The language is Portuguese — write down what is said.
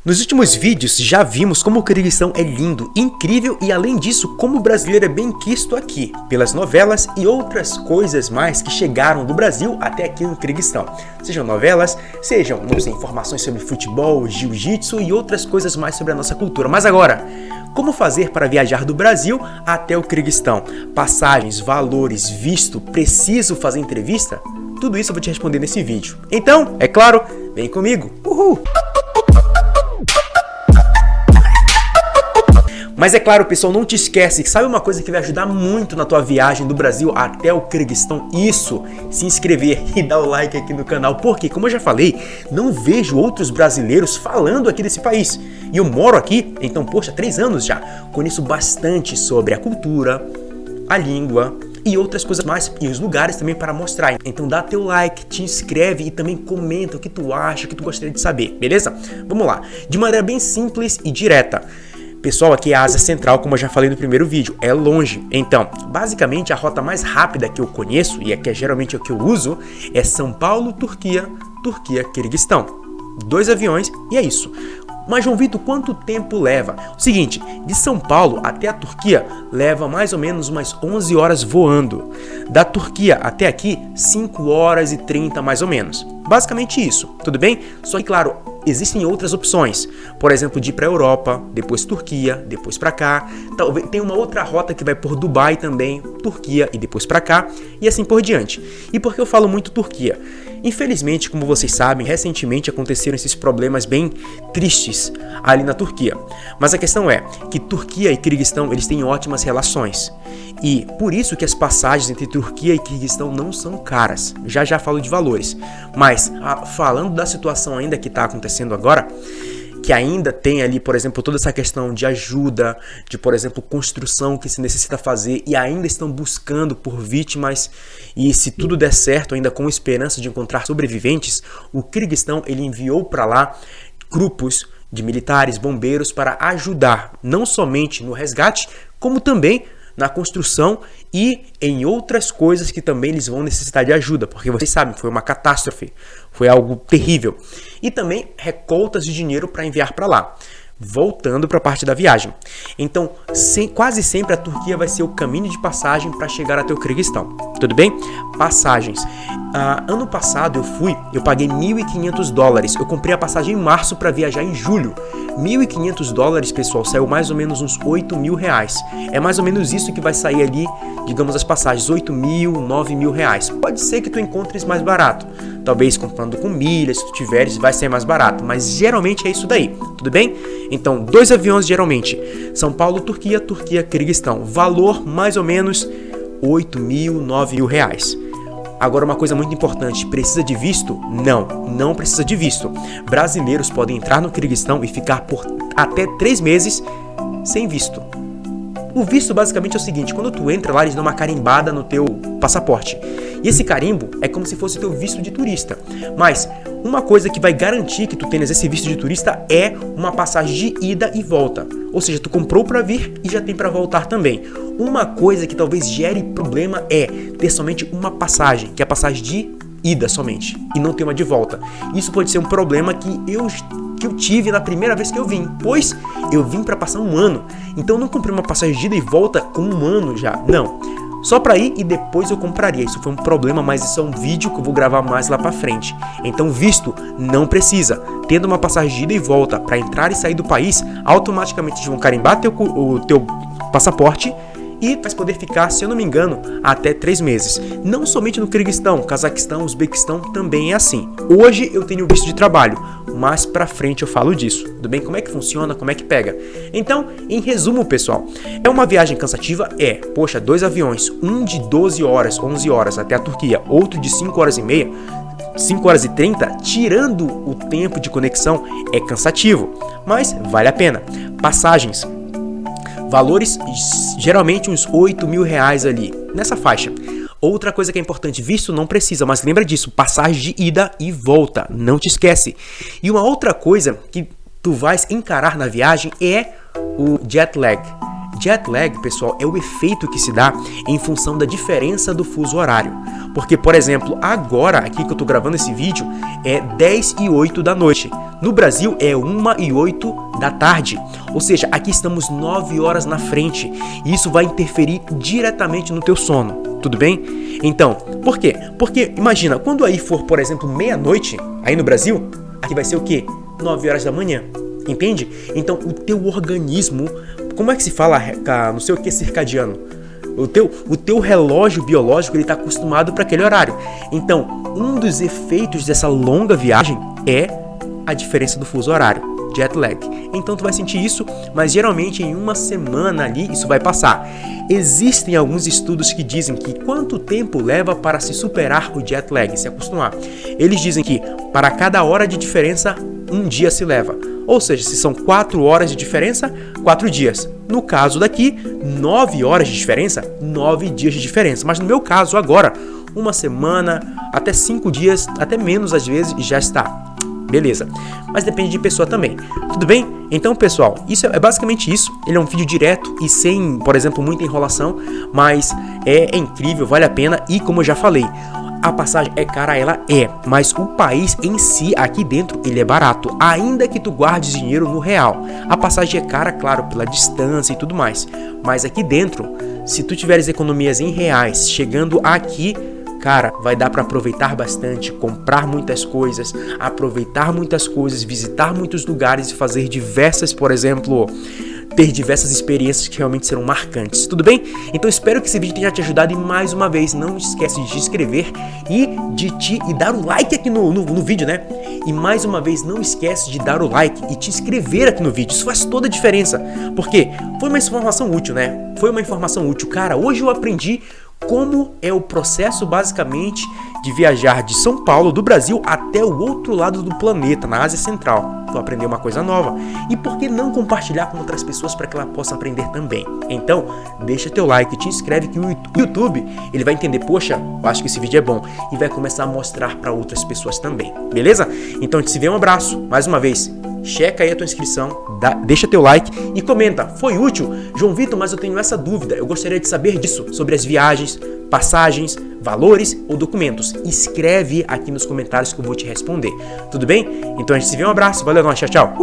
Nos últimos vídeos já vimos como o Quirguistão é lindo, incrível e além disso como o brasileiro é bem quisto aqui, pelas novelas e outras coisas mais que chegaram do Brasil até aqui no Quirguistão. Sejam novelas, sejam, não sei, informações sobre futebol, jiu-jitsu e outras coisas mais sobre a nossa cultura. Mas agora, como fazer para viajar do Brasil até o Quirguistão? Passagens, valores, visto, preciso fazer entrevista? Tudo isso eu vou te responder nesse vídeo. Então, é claro, vem comigo! Uhul! Mas é claro, pessoal, não te esquece, sabe uma coisa que vai ajudar muito na tua viagem do Brasil até o Quirguistão? Isso, se inscrever e dar o like aqui no canal, porque, como eu já falei, não vejo outros brasileiros falando aqui desse país. E eu moro aqui, então, poxa, 3 anos já, conheço bastante sobre a cultura, a língua e outras coisas mais, e os lugares também para mostrar. Então dá teu like, te inscreve e também comenta o que tu acha, o que tu gostaria de saber, beleza? Vamos lá, de maneira bem simples e direta. Pessoal, aqui é a Ásia Central, como eu já falei no primeiro vídeo, é longe. Então, basicamente a rota mais rápida que eu conheço, e é que geralmente é o que eu uso, é São Paulo, Turquia, Turquia, Quirguistão. 2 aviões e é isso. Mas, João Vitor, quanto tempo leva? O seguinte, de São Paulo até a Turquia leva mais ou menos umas 11 horas voando. Da Turquia até aqui, 5 horas e 30 mais ou menos. Basicamente isso, tudo bem? Só que, claro, existem outras opções. Por exemplo, de ir para a Europa, depois Turquia, depois para cá. Talvez tem uma outra rota que vai por Dubai também, Turquia e depois para cá, e assim por diante. E por que eu falo muito Turquia? Infelizmente, como vocês sabem, recentemente aconteceram esses problemas bem tristes ali na Turquia. Mas a questão é que Turquia e Quirguistão, eles têm ótimas relações. E por isso que as passagens entre Turquia e Quirguistão não são caras. Já falo de valores. Mas falando da situação ainda que está acontecendo agora, que ainda tem ali, por exemplo, toda essa questão de ajuda, de, por exemplo, construção que se necessita fazer e ainda estão buscando por vítimas e se tudo der certo, ainda com esperança de encontrar sobreviventes, o Quirguistão ele enviou para lá grupos de militares, bombeiros para ajudar, não somente no resgate, como também na construção e em outras coisas que também eles vão necessitar de ajuda, porque vocês sabem, foi uma catástrofe, foi algo terrível. E também recoltas de dinheiro para enviar para lá. Voltando para a parte da viagem. Então, quase sempre a Turquia vai ser o caminho de passagem para chegar até o Quirguistão. Tudo bem? Passagens. Ano passado eu paguei $1.500. Eu comprei a passagem em março para viajar em julho. $1.500, pessoal, saiu mais ou menos uns R$8.000. É mais ou menos isso que vai sair ali, digamos, as passagens, R$8.000, R$9.000. Pode ser que tu encontres mais barato. Talvez comprando com milhas, se tu tiveres, vai ser mais barato. Mas geralmente é isso daí, tudo bem? Então, 2 aviões geralmente. São Paulo, Turquia, Turquia, Quirguistão. Valor mais ou menos R$8.000, R$9.000. Agora uma coisa muito importante, precisa de visto? Não precisa de visto. Brasileiros podem entrar no Quirguistão e ficar por até 3 meses sem visto. O visto basicamente é o seguinte, quando tu entra lá eles dão uma carimbada no teu passaporte. E esse carimbo é como se fosse teu visto de turista. Mas uma coisa que vai garantir que tu tenhas esse visto de turista é uma passagem de ida e volta. Ou seja, tu comprou para vir e já tem para voltar também. Uma coisa que talvez gere problema é ter somente uma passagem, que é a passagem de ida somente, e não ter uma de volta. Isso pode ser um problema que eu tive na primeira vez que eu vim, pois eu vim para passar 1 ano. Então eu não comprei uma passagem de ida e volta com 1 ano já, não. Só para ir e depois eu compraria. Isso foi um problema, mas isso é um vídeo que eu vou gravar mais lá para frente. Então, visto não precisa. Tendo uma passagem de ida e volta para entrar e sair do país, automaticamente eles vão carimbar o teu passaporte e vai poder ficar, se eu não me engano, até 3 meses. Não somente no Quirguistão, Cazaquistão, Uzbequistão também é assim. Hoje eu tenho visto de trabalho, mais pra frente eu falo disso. Tudo bem? Como é que funciona? Como é que pega? Então, em resumo, pessoal, é uma viagem cansativa? Poxa, 2 aviões, um de 12 horas, 11 horas até a Turquia, outro de 5 horas e meia, 5 horas e 30, tirando o tempo de conexão, é cansativo, mas vale a pena. Passagens. Valores geralmente uns R$8.000 ali, nessa faixa. Outra coisa que é importante, visto não precisa, mas lembra disso, passagem de ida e volta, não te esquece. E uma outra coisa que tu vais encarar na viagem é o jet lag. Jet lag, pessoal, é o efeito que se dá em função da diferença do fuso horário. Porque, por exemplo, agora, aqui que eu tô gravando esse vídeo, é 10h08 da noite. No Brasil é 1h08 da tarde. Ou seja, aqui estamos 9 horas na frente. E isso vai interferir diretamente no teu sono. Tudo bem? Então, por quê? Porque, imagina, quando aí for, por exemplo, meia-noite, aí no Brasil, aqui vai ser o quê? 9 horas da manhã. Entende? Então, o teu organismo, como é que se fala, não sei o que, circadiano? O teu relógio biológico, ele está acostumado para aquele horário. Então, um dos efeitos dessa longa viagem é a diferença do fuso horário, jet lag. Então, tu vai sentir isso, mas geralmente em uma semana ali, isso vai passar. Existem alguns estudos que dizem que quanto tempo leva para se superar o jet lag, se acostumar. Eles dizem que para cada hora de diferença, um dia se leva. Ou seja, se são 4 horas de diferença, 4 dias. No caso daqui, 9 horas de diferença, 9 dias de diferença. Mas no meu caso agora, uma semana, até 5 dias, até menos às vezes, já está. Beleza. Mas depende de pessoa também. Tudo bem? Então, pessoal, isso é basicamente isso. Ele é um vídeo direto e sem, por exemplo, muita enrolação. Mas é incrível, vale a pena. E como eu já falei, a passagem é cara, ela é, mas o país em si, aqui dentro, ele é barato, ainda que tu guardes dinheiro no real. A passagem é cara, claro, pela distância e tudo mais, mas aqui dentro, se tu tiveres economias em reais, chegando aqui, cara, vai dar para aproveitar bastante, comprar muitas coisas, aproveitar muitas coisas, visitar muitos lugares e fazer diversas, por exemplo, ter diversas experiências que realmente serão marcantes, tudo bem? Então espero que esse vídeo tenha te ajudado e mais uma vez não esquece de te inscrever e dar o like aqui no vídeo, né? E mais uma vez não esquece de dar o like e te inscrever aqui no vídeo, isso faz toda a diferença, porque foi uma informação útil, né? Foi uma informação útil, cara, hoje eu aprendi como é o processo basicamente de viajar de São Paulo, do Brasil, até o outro lado do planeta, na Ásia Central. Tu aprendeu uma coisa nova. E por que não compartilhar com outras pessoas para que ela possa aprender também? Então, deixa teu like, te inscreve que o YouTube, ele vai entender, poxa, eu acho que esse vídeo é bom e vai começar a mostrar para outras pessoas também, beleza? Então, te se vê, um abraço, mais uma vez. Checa aí a tua inscrição, deixa teu like e comenta, foi útil? João Vitor, mas eu tenho essa dúvida, eu gostaria de saber disso, sobre as viagens, passagens, valores ou documentos. Escreve aqui nos comentários que eu vou te responder, tudo bem? Então a gente se vê, um abraço, valeu, tchau, tchau!